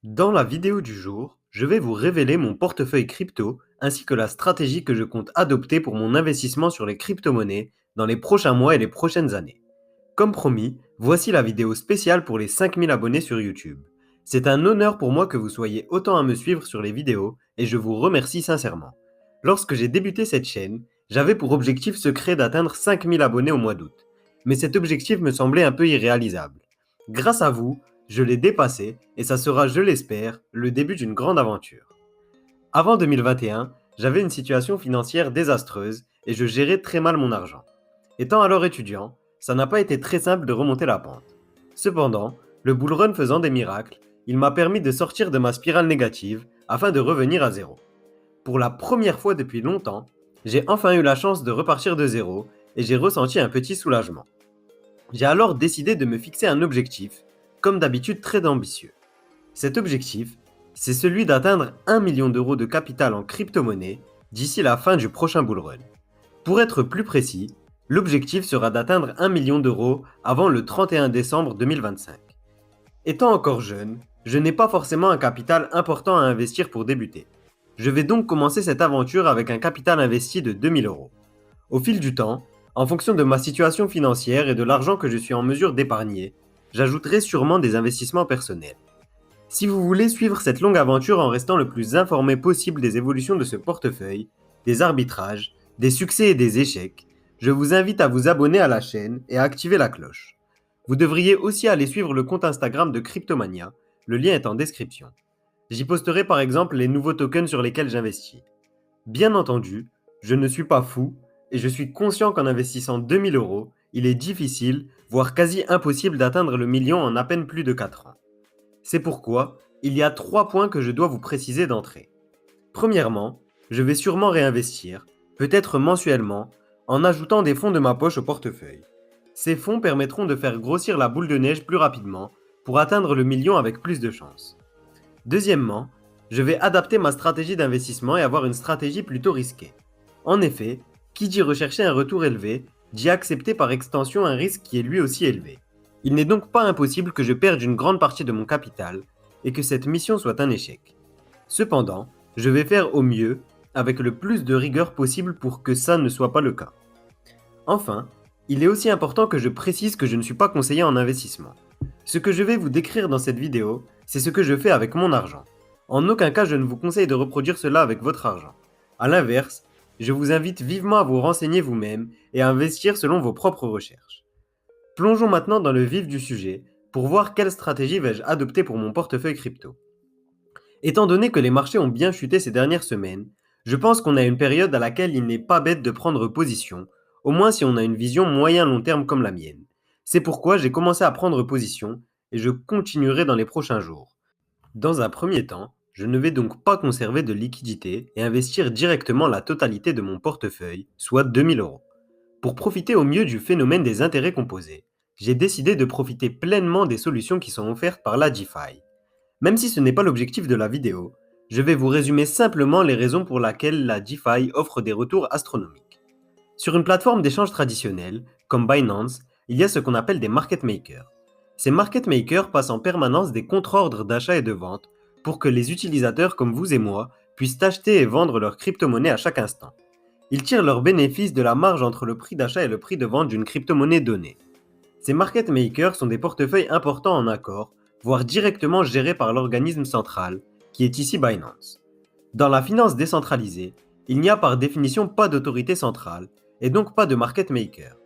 Dans la vidéo du jour, je vais vous révéler mon portefeuille crypto ainsi que la stratégie que je compte adopter pour mon investissement sur les crypto-monnaies dans les prochains mois et les prochaines années. Comme promis, voici la vidéo spéciale pour les 5000 abonnés sur YouTube. C'est un honneur pour moi que vous soyez autant à me suivre sur les vidéos et je vous remercie sincèrement. Lorsque j'ai débuté cette chaîne, j'avais pour objectif secret d'atteindre 5000 abonnés au mois d'août. Mais cet objectif me semblait un peu irréalisable. Grâce à vous, je l'ai dépassé et ça sera, je l'espère, le début d'une grande aventure. Avant 2021, j'avais une situation financière désastreuse et je gérais très mal mon argent. Étant alors étudiant, ça n'a pas été très simple de remonter la pente. Cependant, le bull run faisant des miracles, il m'a permis de sortir de ma spirale négative afin de revenir à zéro. Pour la première fois depuis longtemps, j'ai enfin eu la chance de repartir de zéro et j'ai ressenti un petit soulagement. J'ai alors décidé de me fixer un objectif, comme d'habitude très ambitieux. Cet objectif, c'est celui d'atteindre 1 million d'euros de capital en crypto-monnaie d'ici la fin du prochain bull run. Pour être plus précis, l'objectif sera d'atteindre 1 million d'euros avant le 31 décembre 2025. Étant encore jeune, je n'ai pas forcément un capital important à investir pour débuter. Je vais donc commencer cette aventure avec un capital investi de 2 000 euros. Au fil du temps, en fonction de ma situation financière et de l'argent que je suis en mesure d'épargner, j'ajouterai sûrement des investissements personnels. Si vous voulez suivre cette longue aventure en restant le plus informé possible des évolutions de ce portefeuille, des arbitrages, des succès et des échecs, je vous invite à vous abonner à la chaîne et à activer la cloche. Vous devriez aussi aller suivre le compte Instagram de Cryptomania, le lien est en description. J'y posterai par exemple les nouveaux tokens sur lesquels j'investis. Bien entendu, je ne suis pas fou et je suis conscient qu'en investissant 2 000 euros, il est difficile, voire quasi impossible d'atteindre le million en à peine plus de 4 ans. C'est pourquoi il y a 3 points que je dois vous préciser d'entrée. Premièrement, je vais sûrement réinvestir, peut-être mensuellement, en ajoutant des fonds de ma poche au portefeuille. Ces fonds permettront de faire grossir la boule de neige plus rapidement pour atteindre le million avec plus de chance. Deuxièmement, je vais adapter ma stratégie d'investissement et avoir une stratégie plutôt risquée. En effet, qui dit rechercher un retour élevé, dit accepter par extension un risque qui est lui aussi élevé. Il n'est donc pas impossible que je perde une grande partie de mon capital et que cette mission soit un échec. Cependant, je vais faire au mieux, avec le plus de rigueur possible pour que ça ne soit pas le cas. Enfin, il est aussi important que je précise que je ne suis pas conseiller en investissement. Ce que je vais vous décrire dans cette vidéo, c'est ce que je fais avec mon argent. En aucun cas, je ne vous conseille de reproduire cela avec votre argent. A l'inverse, je vous invite vivement à vous renseigner vous-même et à investir selon vos propres recherches. Plongeons maintenant dans le vif du sujet pour voir quelle stratégie vais-je adopter pour mon portefeuille crypto. Étant donné que les marchés ont bien chuté ces dernières semaines, je pense qu'on a une période à laquelle il n'est pas bête de prendre position, au moins si on a une vision moyen-long terme comme la mienne. C'est pourquoi j'ai commencé à prendre position et je continuerai dans les prochains jours. Dans un premier temps, je ne vais donc pas conserver de liquidité et investir directement la totalité de mon portefeuille, soit 2 000 euros. Pour profiter au mieux du phénomène des intérêts composés, j'ai décidé de profiter pleinement des solutions qui sont offertes par la DeFi. Même si ce n'est pas l'objectif de la vidéo, je vais vous résumer simplement les raisons pour lesquelles la DeFi offre des retours astronomiques. Sur une plateforme d'échange traditionnelle, comme Binance, il y a ce qu'on appelle des market makers. Ces market makers passent en permanence des contre-ordres d'achat et de vente pour que les utilisateurs comme vous et moi puissent acheter et vendre leurs crypto-monnaies à chaque instant. Ils tirent leurs bénéfices de la marge entre le prix d'achat et le prix de vente d'une crypto-monnaie donnée. Ces market makers sont des portefeuilles importants en accord, voire directement gérés par l'organisme central, qui est ici Binance. Dans la finance décentralisée, il n'y a par définition pas d'autorité centrale, et donc pas de market maker.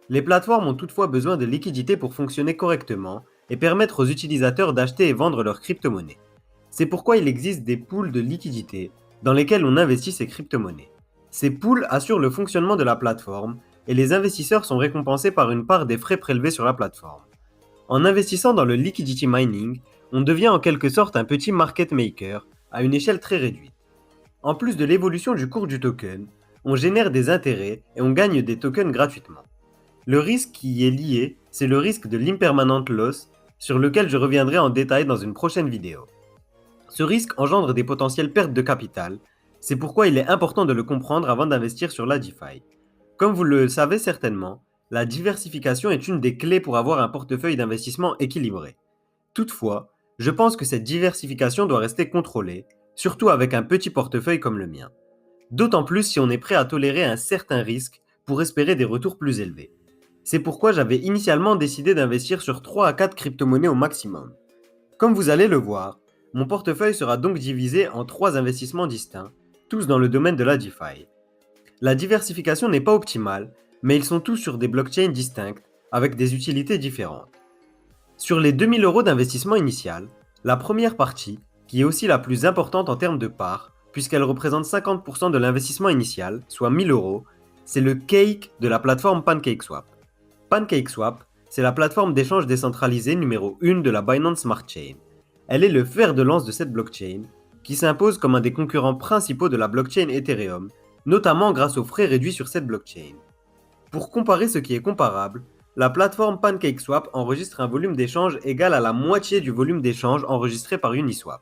Les plateformes ont toutefois besoin de liquidités pour fonctionner correctement et permettre aux utilisateurs d'acheter et vendre leurs crypto-monnaies. C'est pourquoi il existe des pools de liquidités dans lesquels on investit ces crypto-monnaies. Ces pools assurent le fonctionnement de la plateforme et les investisseurs sont récompensés par une part des frais prélevés sur la plateforme. En investissant dans le liquidity mining, on devient en quelque sorte un petit market maker à une échelle très réduite. En plus de l'évolution du cours du token, on génère des intérêts et on gagne des tokens gratuitement. Le risque qui y est lié, c'est le risque de l'impermanent loss, sur lequel je reviendrai en détail dans une prochaine vidéo. Ce risque engendre des potentielles pertes de capital, c'est pourquoi il est important de le comprendre avant d'investir sur la DeFi. Comme vous le savez certainement, la diversification est une des clés pour avoir un portefeuille d'investissement équilibré. Toutefois, Je pense que cette diversification doit rester contrôlée, surtout avec un petit portefeuille comme le mien. D'autant plus si on est prêt à tolérer un certain risque pour espérer des retours plus élevés. C'est pourquoi j'avais initialement décidé d'investir sur 3 à 4 crypto-monnaies au maximum. Comme vous allez le voir, mon portefeuille sera donc divisé en 3 investissements distincts, tous dans le domaine de la DeFi. La diversification n'est pas optimale, mais ils sont tous sur des blockchains distinctes, avec des utilités différentes. Sur les 2000 euros d'investissement initial, la première partie, qui est aussi la plus importante en termes de parts, puisqu'elle représente 50% de l'investissement initial, soit 1000 euros, c'est le cake de la plateforme PancakeSwap. PancakeSwap, c'est la plateforme d'échange décentralisée numéro 1 de la Binance Smart Chain. Elle est le fer de lance de cette blockchain, qui s'impose comme un des concurrents principaux de la blockchain Ethereum, notamment grâce aux frais réduits sur cette blockchain. Pour comparer ce qui est comparable, la plateforme PancakeSwap enregistre un volume d'échange égal à la moitié du volume d'échange enregistré par Uniswap.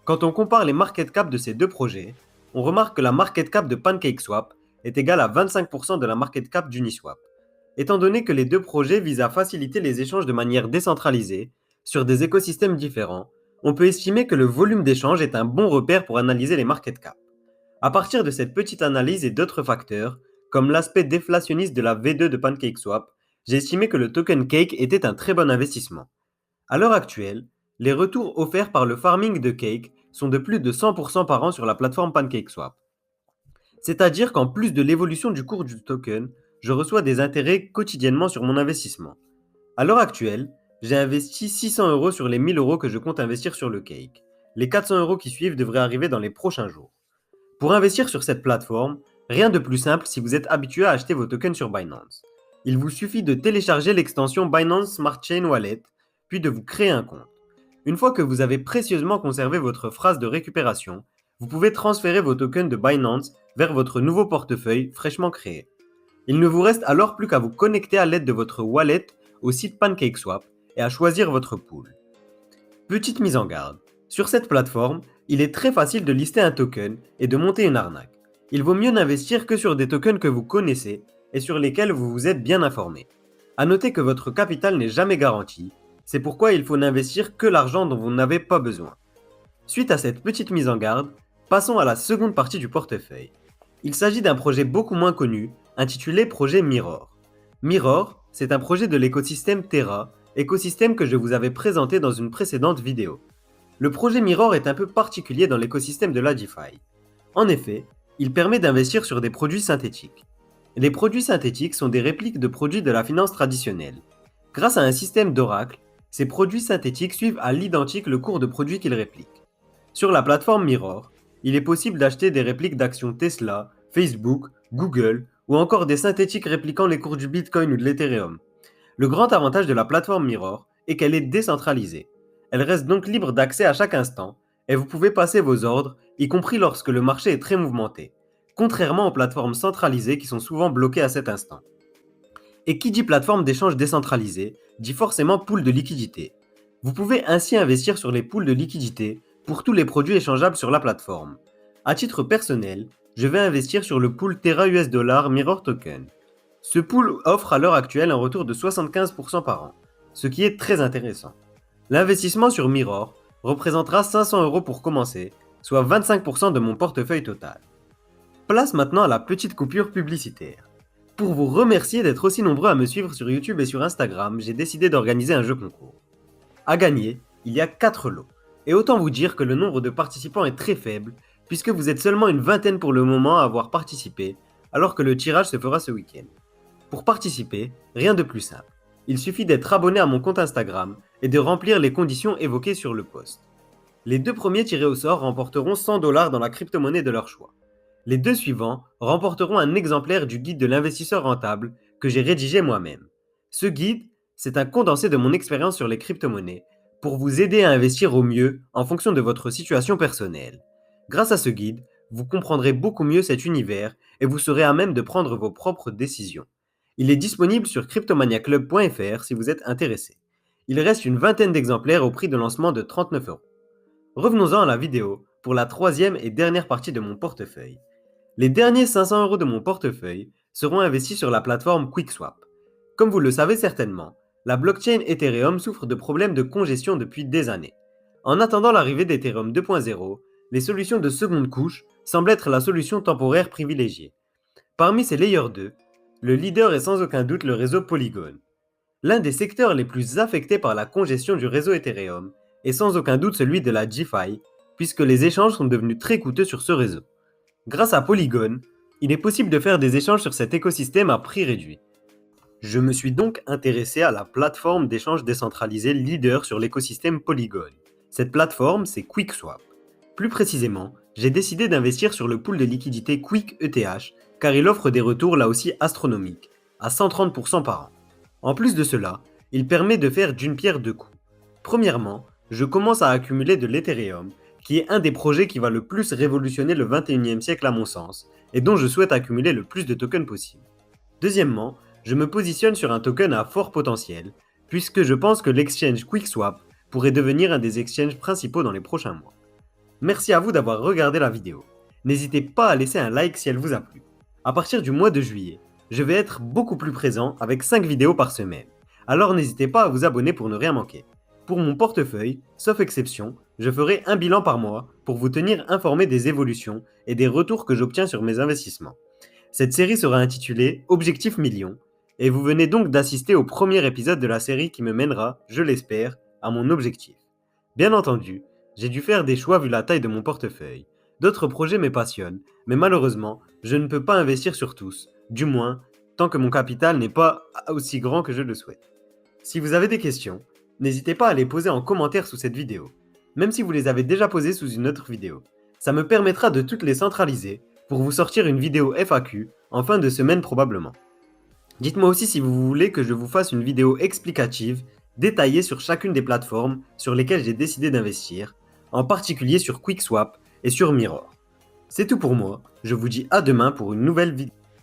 Quand on compare les market cap de ces deux projets, on remarque que la market cap de PancakeSwap est égale à 25% de la market cap d'Uniswap. Étant donné que les deux projets visent à faciliter les échanges de manière décentralisée, sur des écosystèmes différents, on peut estimer que le volume d'échange est un bon repère pour analyser les market cap. À partir de cette petite analyse et d'autres facteurs, comme l'aspect déflationniste de la V2 de PancakeSwap, j'ai estimé que le token Cake était un très bon investissement. À l'heure actuelle, les retours offerts par le farming de Cake sont de plus de 100% par an sur la plateforme PancakeSwap. C'est-à-dire qu'en plus de l'évolution du cours du token, je reçois des intérêts quotidiennement sur mon investissement. À l'heure actuelle, j'ai investi 600 euros sur les 1000 euros que je compte investir sur le Cake. Les 400 euros qui suivent devraient arriver dans les prochains jours. Pour investir sur cette plateforme, rien de plus simple si vous êtes habitué à acheter vos tokens sur Binance. Il vous suffit de télécharger l'extension Binance Smart Chain Wallet, puis de vous créer un compte. Une fois que vous avez précieusement conservé votre phrase de récupération, vous pouvez transférer vos tokens de Binance vers votre nouveau portefeuille fraîchement créé. Il ne vous reste alors plus qu'à vous connecter à l'aide de votre wallet au site PancakeSwap et à choisir votre pool. Petite mise en garde, sur cette plateforme, il est très facile de lister un token et de monter une arnaque. Il vaut mieux n'investir que sur des tokens que vous connaissez et sur lesquels vous vous êtes bien informé. A noter que votre capital n'est jamais garanti, c'est pourquoi il faut n'investir que l'argent dont vous n'avez pas besoin. Suite à cette petite mise en garde, passons à la seconde partie du portefeuille. Il s'agit d'un projet beaucoup moins connu, intitulé Projet Mirror. Mirror, c'est un projet de l'écosystème Terra, écosystème que je vous avais présenté dans une précédente vidéo. Le projet Mirror est un peu particulier dans l'écosystème de la DeFi. En effet, il permet d'investir sur des produits synthétiques. Les produits synthétiques sont des répliques de produits de la finance traditionnelle. Grâce à un système d'oracle, ces produits synthétiques suivent à l'identique le cours de produits qu'ils répliquent. Sur la plateforme Mirror, il est possible d'acheter des répliques d'actions Tesla, Facebook, Google ou encore des synthétiques répliquant les cours du Bitcoin ou de l'Ethereum. Le grand avantage de la plateforme Mirror est qu'elle est décentralisée. Elle reste donc libre d'accès à chaque instant et vous pouvez passer vos ordres, y compris lorsque le marché est très mouvementé, contrairement aux plateformes centralisées qui sont souvent bloquées à cet instant. Et qui dit plateforme d'échange décentralisée, dit forcément pool de liquidité. Vous pouvez ainsi investir sur les pools de liquidité pour tous les produits échangeables sur la plateforme. À titre personnel, je vais investir sur le pool Terra US Dollar Mirror Token. Ce pool offre à l'heure actuelle un retour de 75% par an, ce qui est très intéressant. L'investissement sur Mirror représentera 500 euros pour commencer, soit 25% de mon portefeuille total. Place maintenant à la petite coupure publicitaire. Pour vous remercier d'être aussi nombreux à me suivre sur YouTube et sur Instagram, j'ai décidé d'organiser un jeu concours. À gagner, il y a 4 lots. Et autant vous dire que le nombre de participants est très faible, puisque vous êtes seulement une vingtaine pour le moment à avoir participé, alors que le tirage se fera ce week-end. Pour participer, rien de plus simple. Il suffit d'être abonné à mon compte Instagram et de remplir les conditions évoquées sur le post. Les 2 premiers tirés au sort remporteront 100 $ dans la crypto-monnaie de leur choix. Les 2 suivants remporteront un exemplaire du guide de l'investisseur rentable que j'ai rédigé moi-même. Ce guide, c'est un condensé de mon expérience sur les crypto-monnaies pour vous aider à investir au mieux en fonction de votre situation personnelle. Grâce à ce guide, vous comprendrez beaucoup mieux cet univers et vous serez à même de prendre vos propres décisions. Il est disponible sur cryptomaniaclub.fr si vous êtes intéressé. Il reste une vingtaine d'exemplaires au prix de lancement de 39 euros. Revenons-en à la vidéo pour la troisième et dernière partie de mon portefeuille. Les derniers 500 euros de mon portefeuille seront investis sur la plateforme QuickSwap. Comme vous le savez certainement, la blockchain Ethereum souffre de problèmes de congestion depuis des années. En attendant l'arrivée d'Ethereum 2.0, les solutions de seconde couche semblent être la solution temporaire privilégiée. Parmi ces Layer 2, le leader est sans aucun doute le réseau Polygon. L'un des secteurs les plus affectés par la congestion du réseau Ethereum est sans aucun doute celui de la DeFi, puisque les échanges sont devenus très coûteux sur ce réseau. Grâce à Polygon, il est possible de faire des échanges sur cet écosystème à prix réduit. Je me suis donc intéressé à la plateforme d'échange décentralisée leader sur l'écosystème Polygon. Cette plateforme, c'est QuickSwap. Plus précisément, j'ai décidé d'investir sur le pool de liquidité QuickETH car il offre des retours là aussi astronomiques, à 130% par an. En plus de cela, il permet de faire d'une pierre deux coups. Premièrement, je commence à accumuler de l'Ethereum, qui est un des projets qui va le plus révolutionner le 21e siècle à mon sens, et dont je souhaite accumuler le plus de tokens possible. Deuxièmement, je me positionne sur un token à fort potentiel, puisque je pense que l'exchange QuickSwap pourrait devenir un des exchanges principaux dans les prochains mois. Merci à vous d'avoir regardé la vidéo. N'hésitez pas à laisser un like si elle vous a plu. À partir du mois de juillet, je vais être beaucoup plus présent avec 5 vidéos par semaine. Alors n'hésitez pas à vous abonner pour ne rien manquer. Pour mon portefeuille, sauf exception, je ferai un bilan par mois pour vous tenir informé des évolutions et des retours que j'obtiens sur mes investissements. Cette série sera intitulée Objectif Million, et vous venez donc d'assister au premier épisode de la série qui me mènera, je l'espère, à mon objectif. Bien entendu, j'ai dû faire des choix vu la taille de mon portefeuille. D'autres projets me passionnent, mais malheureusement, je ne peux pas investir sur tous, du moins, tant que mon capital n'est pas aussi grand que je le souhaite. Si vous avez des questions, n'hésitez pas à les poser en commentaire sous cette vidéo, même si vous les avez déjà posées sous une autre vidéo. Ça me permettra de toutes les centraliser pour vous sortir une vidéo FAQ en fin de semaine probablement. Dites-moi aussi si vous voulez que je vous fasse une vidéo explicative, détaillée sur chacune des plateformes sur lesquelles j'ai décidé d'investir, en particulier sur QuickSwap et sur Mirror. C'est tout pour moi, je vous dis à demain pour une nouvelle vidéo.